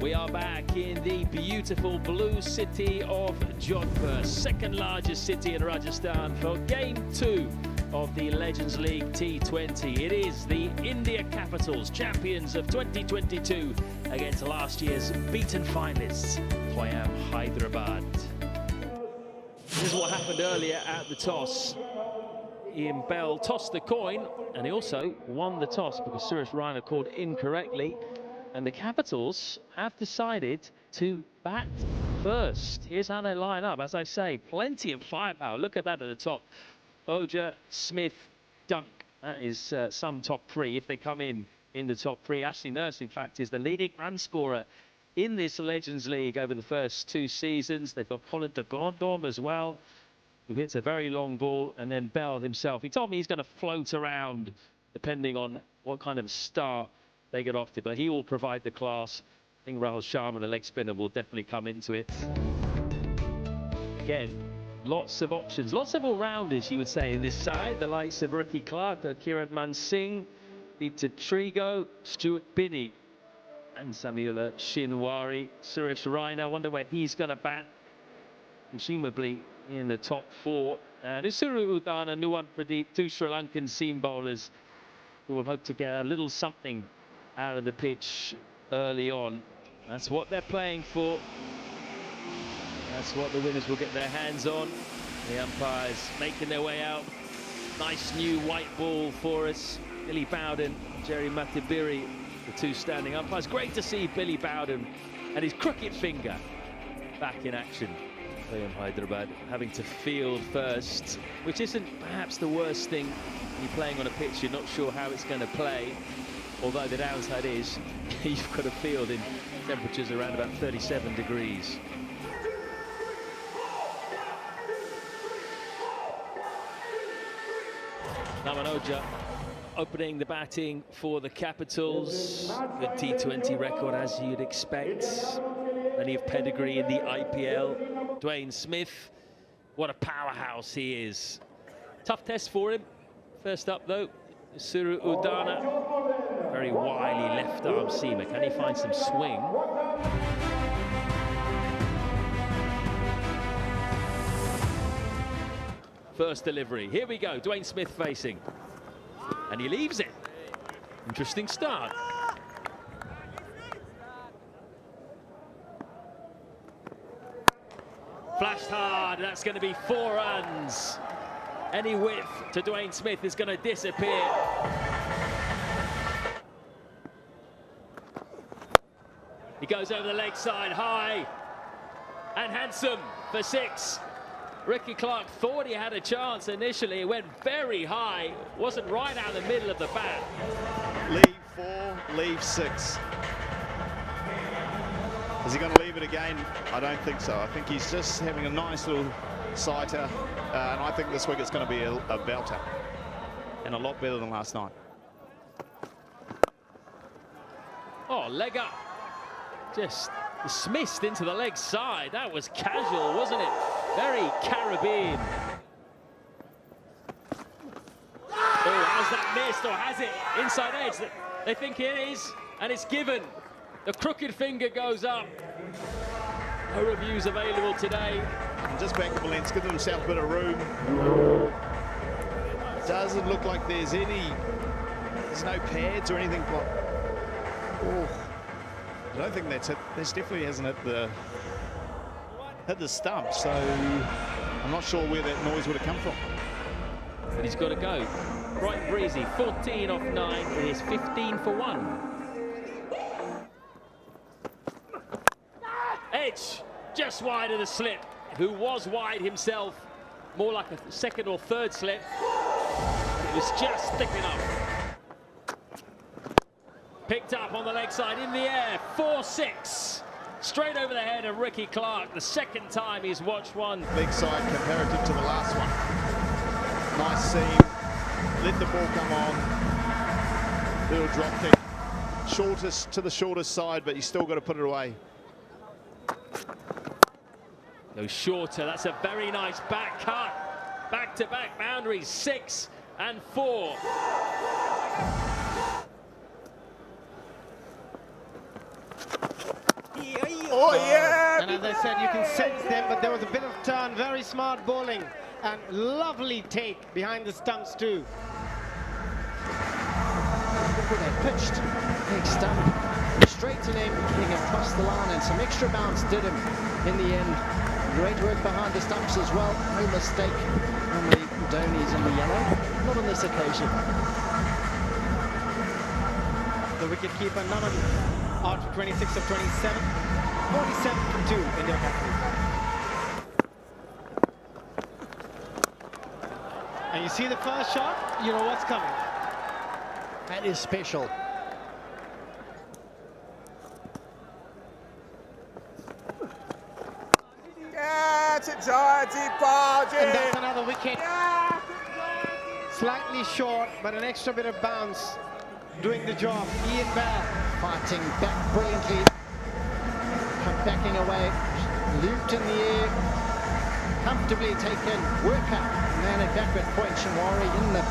We are back in the beautiful blue city of Jodhpur, second largest city in Rajasthan, for Game 2 of the Legends League T20. It is the India Capitals, champions of 2022, against last year's beaten finalists, Hyderabad. This is what happened earlier at the toss. Ian Bell tossed the coin, and he also won the toss because Suryas V.S. called incorrectly. And the Capitals have decided to bat first. Here's how they line up. As I say, plenty of firepower. Look at that at the top. Oja, Smith, Dunk. That is some top three if they come in the top three. Ashley Nurse, in fact, is the leading run scorer in this Legends League over the first 2 seasons. They've got Colin de Gondom as well, who hits a very long ball. And then Bell himself. He told me he's going to float around depending on what kind of start they get off to, but he will provide the class. I think Rahul Sharma, the leg spinner, will definitely come into it. Again, lots of options, lots of all-rounders, you would say, in this side. The likes of Ricky Clark, Kiran Mansingh, Peter Trigo, Stuart Binney, and Samuel Shinwari. Suryas V.S, I wonder where he's going to bat, presumably in the top 4. And Isuru Udana, Nuwan Pradeep, 2 Sri Lankan seam bowlers who will hope to get a little something out of the pitch early on. That's what they're playing for. That's what the winners will get their hands on. The umpires making their way out. Nice new white ball for us. Billy Bowden, Jerry Matibiri, the 2 standing umpires. Great to see Billy Bowden and his crooked finger back in action. Hyderabad having to field first, which isn't perhaps the worst thing. You're playing on a pitch, you're not sure how it's going to play. Although the downside is you've got a field in temperatures around about 37 degrees. Namanoja opening the batting for the Capitals. Good T20 record, as you'd expect. Plenty of pedigree in the IPL. Dwayne Smith, what a powerhouse he is. Tough test for him. First up, though, Suru Udana. Very wily left-arm seamer. Can he find some swing? First delivery. Here we go. Dwayne Smith facing. And he leaves it. Interesting start. Flashed hard. That's going to be 4 runs. Any width to Dwayne Smith is going to disappear. He goes over the leg side, high and handsome for 6. Ricky Clark thought he had a chance initially. It went very high. Wasn't right out the middle of the bat. Leave 4, leave 6. Is he going to leave it again? I don't think so. I think he's just having a nice little sighter. And I think this week it's going to be a belter. And a lot better than last night. Oh, leg up. Just dismissed into the leg side. That was casual, wasn't it? Very Caribbean. Oh, has that missed, or has it? Inside edge. They think it is, and it's given. The crooked finger goes up. No reviews available today. And just back to length, giving himself a bit of room. Doesn't look like there's no pads or anything. Oh, I don't think that's it. This definitely hasn't hit the stump, so I'm not sure where that noise would have come from. But he's got to go. Bright and breezy, 14 off 9. It is 15 for 1. Edge, just wide of the slip. Who was wide himself, more like a 2nd or 3rd slip. It was just thick enough. Picked up on the leg side, in the air, 4-6. Straight over the head of Ricky Clark, the 2nd time he's watched one. Leg side comparative to the last one. Nice seam, let the ball come on. Little drop kick. Shortest to the shortest side, but you still got to put it away. Go shorter, that's a very nice back cut. Back-to-back boundaries, 6 and 4. Oh, yeah! And as I said, you can sense them, but there was a bit of turn, very smart bowling, and lovely take behind the stumps too. They pitched, big stump, straight to leg, getting across the line, and some extra bounce did him in the end. Great work behind the stumps as well. No mistake on the Dhoni's in the yellow. Not on this occasion. The wicket-keeper, Naman, out for 26 of 27. 47 for 2 in their captain. And you see the first shot, you know what's coming. That is special. Yeah, and that's another wicket. Slightly short, but an extra bit of bounce doing the job. Ian Bell Fighting back brilliantly. Backing away. Looped in the air. Comfortably taken. Work up. Man at backward point. Shamwari in the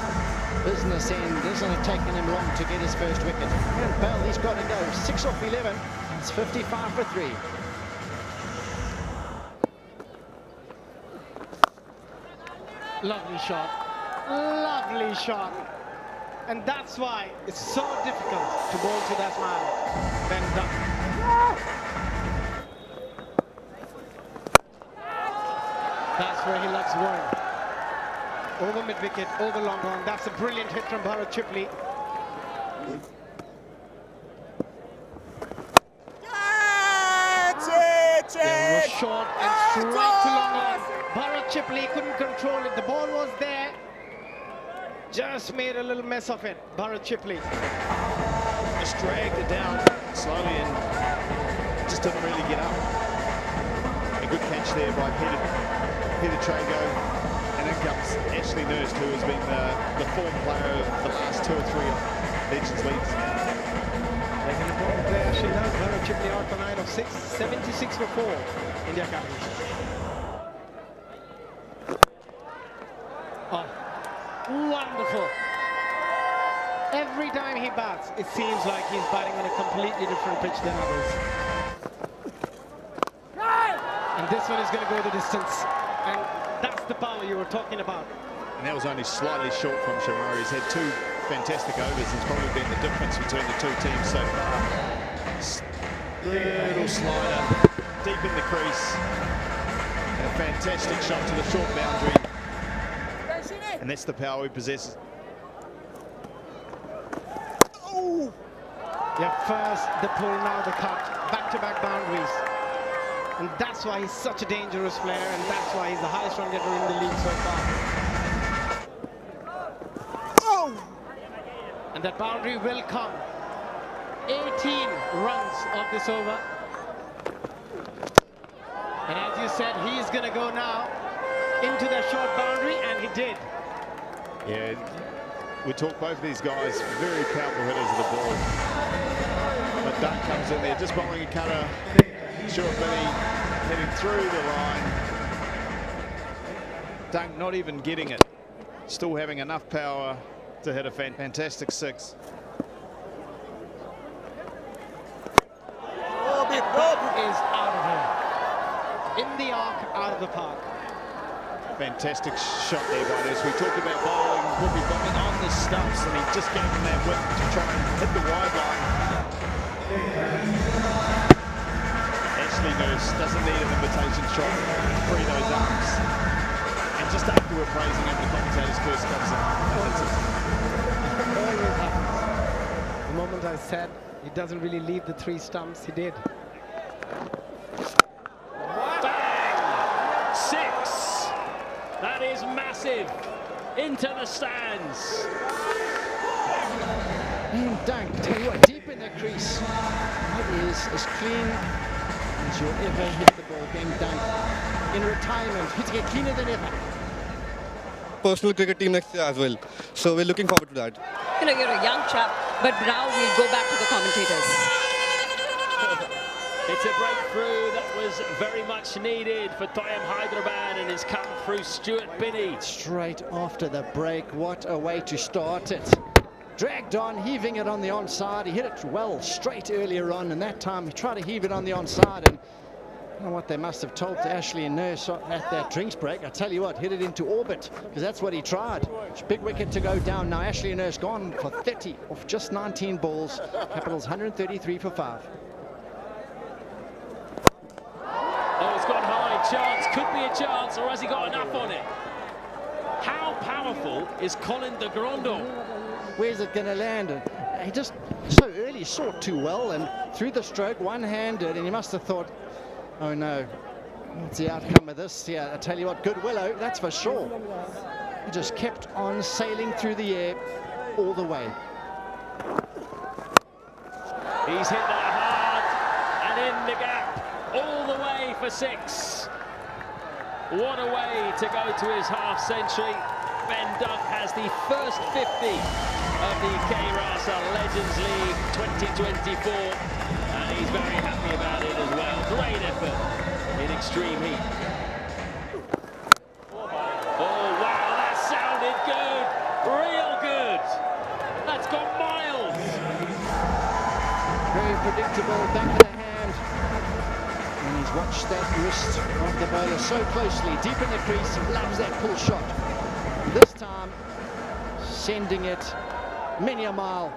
business end. Isn't it taking him long to get his first wicket? And Bell, he's got to go. 6 off 11. It's 55 for 3. Lovely shot. Lovely shot. And that's why it's so difficult to bowl to that man, Ben Dunn. That's where he loves going. Over mid-wicket, over long on. That's a brilliant hit from Bharat Chipley. It was short and straight to long on. Bharat Chipley couldn't control it. The ball was there. Just made a little mess of it. Bharat Chipley. Just dragged it down slowly and just didn't really get up. A good catch there by Peter Trago. And in comes Ashley Nurse, who has been the form player of the last 2 or 3 Legends leagues. Like an important player, she knows Bharat Chipley out for 9 of 6, 76 for 4, India captain. Oh, wonderful. Every time he bats, it seems like he's batting on a completely different pitch than others. And this one is going to go the distance. And that's the power you were talking about. And that was only slightly short from Shamari. He's had 2 fantastic overs. It's probably been the difference between the 2 teams so far. Little slider, deep in the crease. And a fantastic shot to the short boundary. And that's the power he possesses. Oh! Yeah, first the pull, now the cut. Back-to-back boundaries. And that's why he's such a dangerous player, and that's why he's the highest run getter in the league so far. Oh! And that boundary will come. 18 runs of this over. And as you said, he's going to go now into that short boundary, and he did. Yeah, we talk both of these guys, very powerful hitters of the ball. But Dunk comes in there, just bowling a cutter. Short Billy heading through the line. Dunk not even getting it. Still having enough power to hit a fantastic 6. Is out of here. In the arc, out of the park. Fantastic shot there by this. We talked about bowling, would be bowling on the stumps, and he just gave him that whip to try and hit the wide line. Ashley Nurse doesn't need an invitation shot to free those arms. And just after we're praising him, the commentator's curse comes in. Always happens. The moment I said he doesn't really leave the 3 stumps, he did. Bang! 6. That is massive. Into the stands. And Dunk, tell you what, deep in the crease. It is as clean as you'll ever hit the ball game. Dunk in retirement, hitting it cleaner than ever. Personal cricket team next year as well. So we're looking forward to that. You know, you're a young chap, but now we'll go back to the commentators. It's a breakthrough that was very much needed for Toyam Hyderabad, and has come through Stuart Binney. Straight after the break, what a way to start it. Dragged on, heaving it on the onside. He hit it well straight earlier on, and that time he tried to heave it on the onside, and know what they must have told to Ashley and Nurse at that drinks break. I tell you what, hit it into orbit, because that's what he tried. Big wicket to go down now. Ashley and Nurse gone for 30 off just 19 balls. Capitals 133 for 5. Oh, it's gone high. Chance, could be a chance, or has he got enough on it? How powerful is Colin de Grandon? Where's it going to land? He just so early saw it too well and threw the stroke one-handed, and he must have thought, oh no, what's the outcome of this? Yeah, I tell you what, good willow, that's for sure. He just kept on sailing through the air all the way. He's hit that hard and in the gap all the way for 6. What a way to go to his half-century. Ben Dunk has the first 50 of the K-Rasa Legends League 2024, and he's very happy about it as well. Great effort in extreme heat. Oh wow, that sounded good, real good. That's gone miles. Very predictable, back of the hand. And he's watched that wrist of the bowler so closely, deep in the crease. He loves that pull shot. This time, sending it many a mile.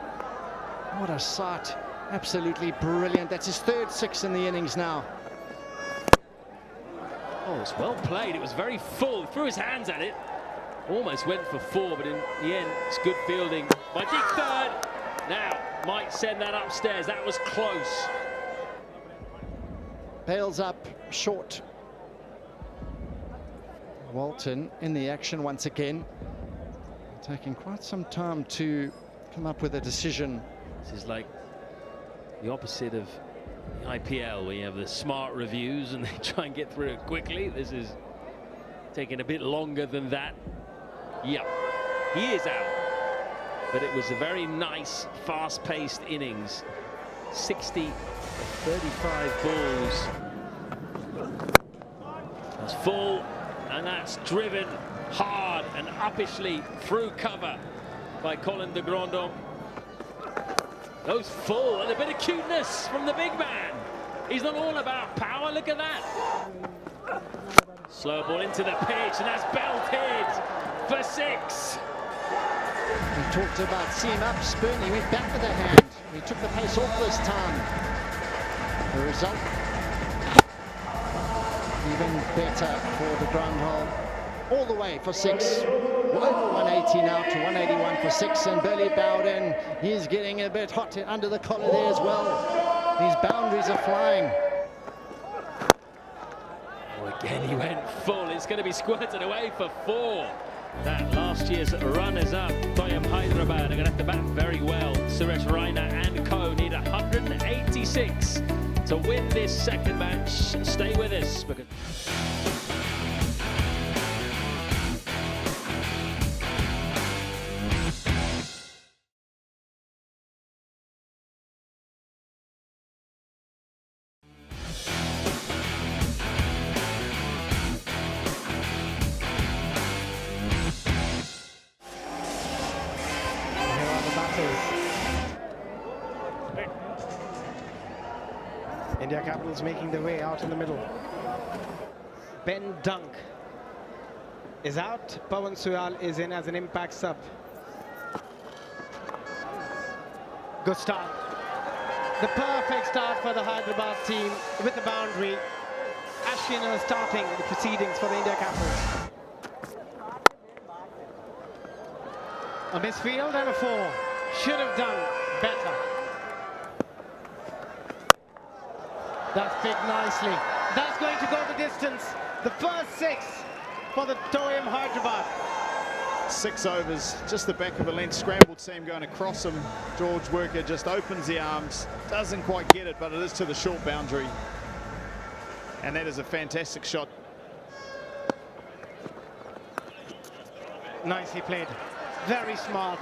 What a sight. Absolutely brilliant. That's his third 6 in the innings now. Oh, it's well played. It was very full. Threw his hands at it. Almost went for 4, but in the end, it's good fielding by Dick Third. Now, might send that upstairs. That was close. Bales up short. Walton in the action once again. Taking quite some time to come up with a decision. This is like the opposite of the IPL, where you have the smart reviews and they try and get through it quickly. This is taking a bit longer than that. Yeah, he is out. But it was a very nice, fast-paced innings. 60, 35 balls. That's full, and that's driven hard and uppishly through cover by Colin de Grandon. Goes full, and a bit of cuteness from the big man. He's not all about power, look at that. Slow ball into the pitch, and that's belted for 6. We talked about seam up spin. He went back with the hand. He took the pace off this time. The result, even better for the Grandon. All the way for 6. Over 180 now to 181 for 6. And Burley Bowden, he's getting a bit hot under the collar there as well. These boundaries are flying. Oh, again, he went full. It's going to be squirted away for 4. That last year's runners-up, Toyam Hyderabad, are going to have to bat very well. Suresh Raina and co need 186 to win this second match. Stay with us. Because India Capitals making their way out in the middle. Ben Dunk is out. Pawan Suyal is in as an impact sub. Good start. The perfect start for the Hyderabad team with the boundary. Ashwin starting the proceedings for the India Capitals. A misfield and a 4. Should have done better. That's picked nicely. That's going to go the distance. The first 6 for the Toyam Hyderabad. 6 overs, just the back of a length, scrambled seam going across him. George Worker just opens the arms, doesn't quite get it, but it is to the short boundary. And that is a fantastic shot. Nicely played. Very smart.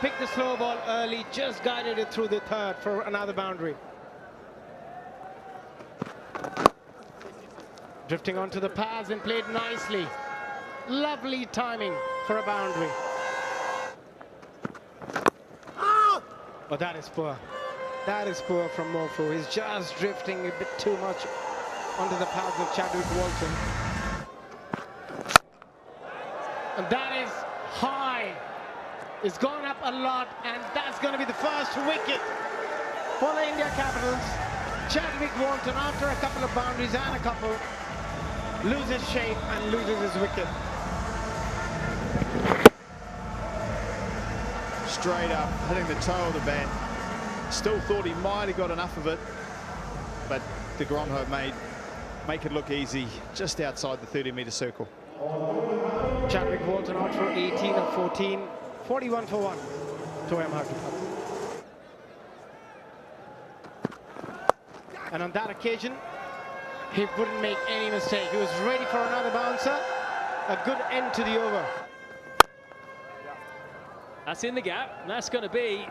Picked the slow ball early, just guided it through the third for another boundary. Drifting onto the pads and played nicely. Lovely timing for a boundary. But that is poor. That is poor from Mofu. He's just drifting a bit too much onto the pads of Chadwick Walton. And that is high. It's gone up a lot, and that's going to be the first wicket for the India Capitals. Chadwick Walton, after a couple of boundaries and a couple, loses shape and loses his wicket. Straight up, hitting the toe of the bat. Still thought he might have got enough of it, but de Grandhomme make it look easy just outside the 30-metre circle. Chadwick Walton out for 18 of 14, 41 for 1 to Hartipal. And on that occasion, he wouldn't make any mistake. He was ready for another bouncer. A good end to the over. That's in the gap, and that's going to be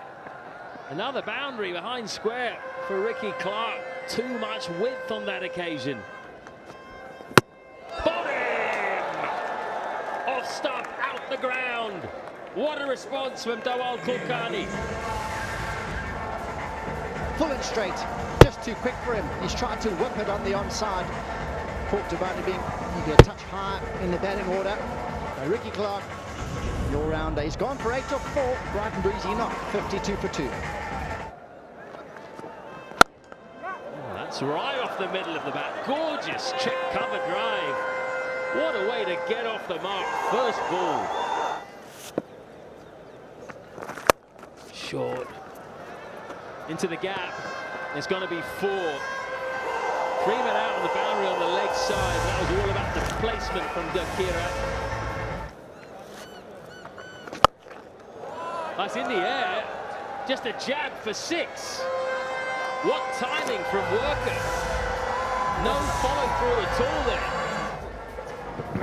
another boundary behind square for Ricky Clark. Too much width on that occasion. Off stump, out the ground. What a response from Dawal Kulkarni. Full and straight, just too quick for him. He's tried to whip it on the onside. Talked about it being maybe a touch high in the batting order. Ricky Clark, the all-rounder, he's gone for 8 of 4. Bright and breezy knock, 52 for 2. That's right off the middle of the bat. Gorgeous chip cover drive. What a way to get off the mark. First ball. Short. Into the gap. There's going to be 4. 3 men out on the boundary on the leg side. That was all about the placement from Dakira. That's in the air. Just a jab for 6. What timing from Worker. No follow-through at all there.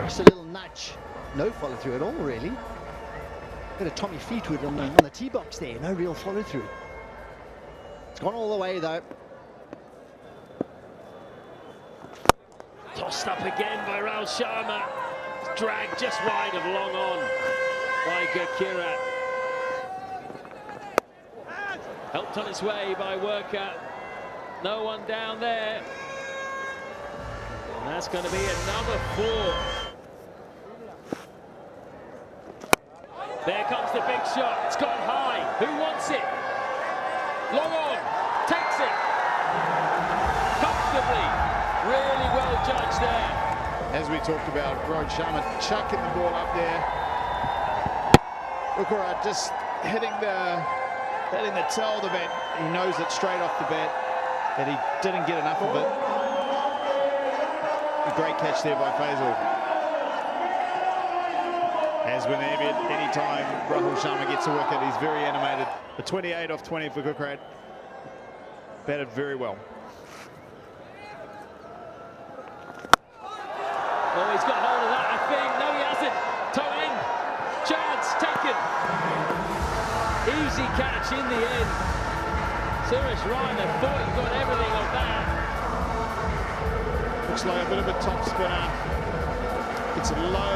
Just a little nudge. No follow-through at all, really. Bit of Tommy Fleetwood on the tee box there. No real follow-through. It's gone all the way, though. Tossed up again by Rahul Sharma. Dragged just wide of long on by Gurkira. Helped on its way by Worker. No one down there. And that's going to be another 4. There comes the big shot. It's gone high. Who wants it? Long on. Takes it. Comfortably. Really well judged there. As we talked about, Rohit Sharma chucking the ball up there. Ukura just hitting the tail of the bat. He knows it straight off the bat that he didn't get enough of it. A great catch there by Faisal. As whenever, any time Rahul Sharma gets a wicket, he's very animated. The 28 off 20 for Gurkrat. Batted very well. Oh, he's got hold of that, I think. No, he hasn't. Toe end. Chance taken. Easy catch in the end. Suryas Raina thought he got everything of that. Looks like a bit of a top spinner. It's a low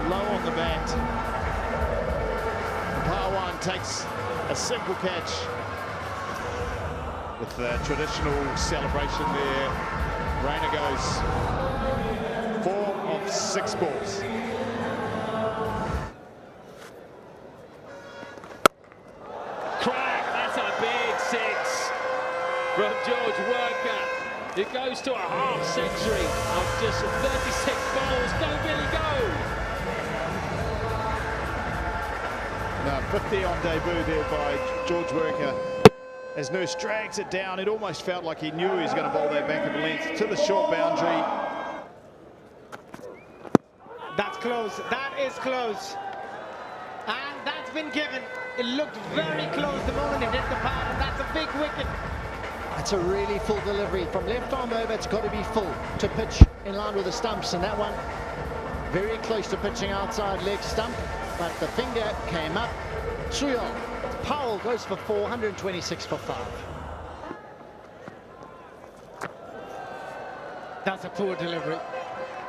on the bat. Parwan takes a simple catch with the traditional celebration there. Raina goes 4 of 6 balls. Crack, that's a big 6 from George Worker. It goes to a half century of just 36 balls. Go, Billy, go! 50 on debut there by George Worker. As Nurse drags it down, it almost felt like he knew he was going to bowl that back of the length to the short boundary. That's close. That is close. And that's been given. It looked very close the moment it hit the pad, and that's a big wicket. That's a really full delivery. From left arm over, it's got to be full to pitch in line with the stumps. And that one, very close to pitching outside leg stump, but the finger came up. Suryas Powell goes for 426 for 5. That's a poor delivery,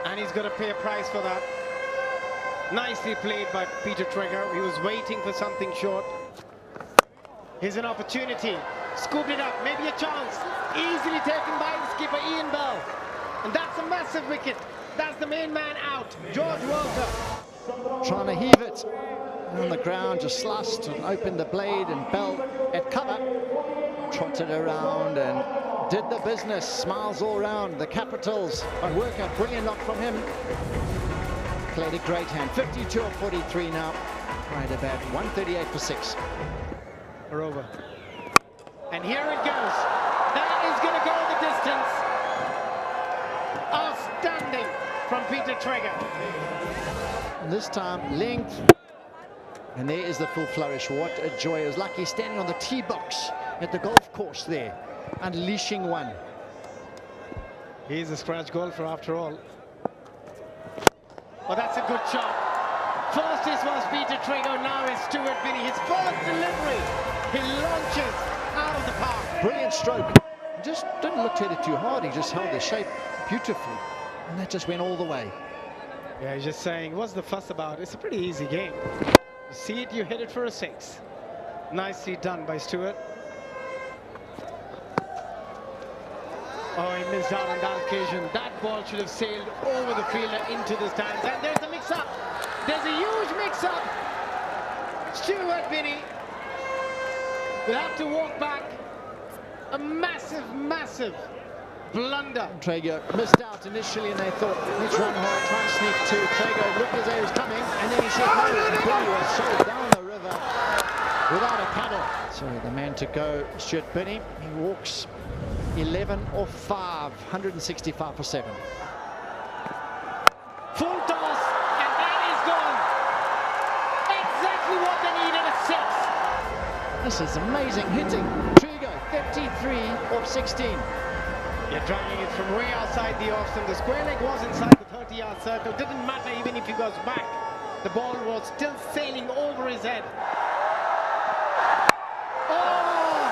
and he's going to pay a price for that. Nicely played by Peter Trigger. He was waiting for something short. Here's an opportunity. Scooped it up, maybe a chance. Easily taken by the skipper Ian Bell. massive wicket. That's the main man out, George Walker. Trying to heave it on the ground, just sliced and opened the blade, and Bell at cover, trotted around and did the business. Smiles all round. The Capitals on Worker, brilliant knock from him. Played a great hand. 52 of 43 now. Right about 138 for 6. We're over. And here it goes. That is going to go the distance. Outstanding from Peter Traeger. And this time, length. And there is the full flourish. What a joy. It was like he's standing on the tee box at the golf course there, unleashing one. He's a scratch golfer after all. Well, that's a good shot. First it was Peter Traeger, now it's Stuart Binney. His first delivery. He launches out of the park. Brilliant stroke. Just didn't look at it too hard. He just held the shape beautifully. And that just went all the way. Yeah, he's just saying, what's the fuss about? It's a pretty easy game. You see it, you hit it for a 6. Nicely done by Stuart. Oh, he missed out on that occasion. That ball should have sailed over the fielder into the stands. And there's a mix-up. There's a huge mix-up. Stuart Binney will have to walk back. A massive, massive blunder. Traeger missed out initially, and they thought, let's run hard, try and sneak two. Traeger looked as though he was coming, and then he said, no, Binney was sold down the river without a paddle. So the man to go, Stuart Binney, he walks 11 off 5, 165 for 7. Full toss, and that is gone. Exactly what they needed, a 6. This is amazing hitting. Trigo, 53 off 16. You're dragging it from way outside the off stump. The square leg was inside the 30-yard circle. Didn't matter even if he goes back. The ball was still sailing over his head. Oh!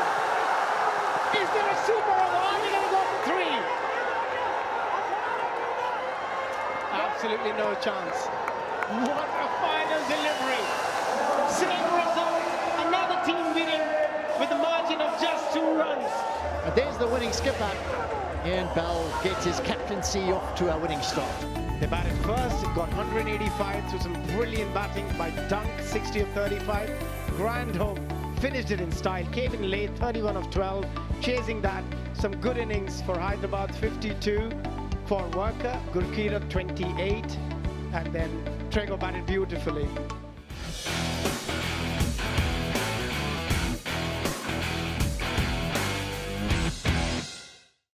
Is there a super over? Are they going to go for 3? Absolutely no chance. What a final delivery. Same result. Another team winning with a margin of just 2 runs. And there's the winning skipper. And Bell gets his captaincy off to a winning start. They batted first, it got 185 through some brilliant batting by Dunk, 60 of 35. Grandhope finished it in style, came in late, 31 of 12. Chasing that, some good innings for Hyderabad, 52 for Worker, Gurkira 28, and then Traeger batted beautifully.